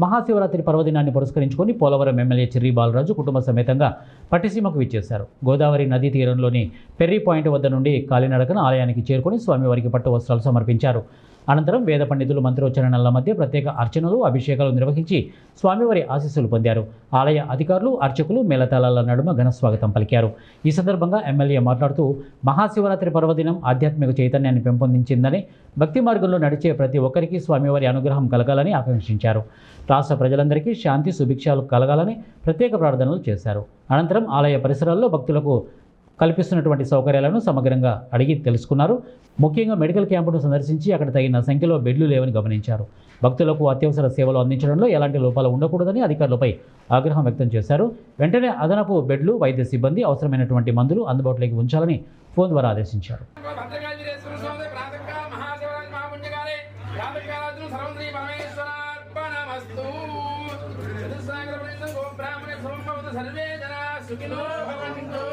మహాశివరాత్రి పర్వదినాన్ని పురస్కరించుకొని పోలవరం ఎమ్మెల్యే చిర్రి బాలరాజు కుటుంబ సమేతంగా పట్టిసీమకు విచ్చేశారు. గోదావరి నదీ తీరంలోని పెర్రీ పాయింట్ వద్ద నుండి కాలినడకన ఆలయానికి చేరుకొని స్వామివారికి పట్టు వస్త్రాలు సమర్పించారు. అనంతరం వేద పండితులు మంత్రోచ్చరణల మధ్య ప్రత్యేక అర్చనలు, అభిషేకాలు నిర్వహించి స్వామివారి ఆశీస్సులు పొందారు. ఆలయ అధికారులు, అర్చకులు మేళతాళాల నడుమ ఘనస్వాగతం పలికారు. ఈ సందర్భంగా ఎమ్మెల్యే మాట్లాడుతూ మహాశివరాత్రి పర్వదినం ఆధ్యాత్మిక చైతన్యాన్ని పెంపొందించిందని, భక్తి మార్గంలో నడిచే ప్రతి ఒక్కరికి స్వామివారి అనుగ్రహం కలగాలని ఆకాంక్షించారు. రాష్ట్ర ప్రజలందరికీ శాంతి సుభిక్షాలు కలగాలని ప్రత్యేక ప్రార్థనలు చేశారు. అనంతరం ఆలయ పరిసరాల్లో భక్తులకు కల్పిస్తున్నటువంటి సౌకర్యాలను సమగ్రంగా అడిగి తెలుసుకున్నారు. ముఖ్యంగా మెడికల్ క్యాంపును సందర్శించి అక్కడ తగిన సంఖ్యలో బెడ్లు లేవని గమనించారు. భక్తులకు అత్యవసర సేవలు అందించడంలో ఎలాంటి లోపాలు ఉండకూడదని అధికారులపై ఆగ్రహం వ్యక్తం చేశారు. వెంటనే అదనపు బెడ్లు, వైద్య సిబ్బంది, అవసరమైనటువంటి మందులు అందుబాటులోకి ఉంచాలని ఫోన్ ద్వారా ఆదేశించారు. సర్వే జనా సుఖినో భవంతు.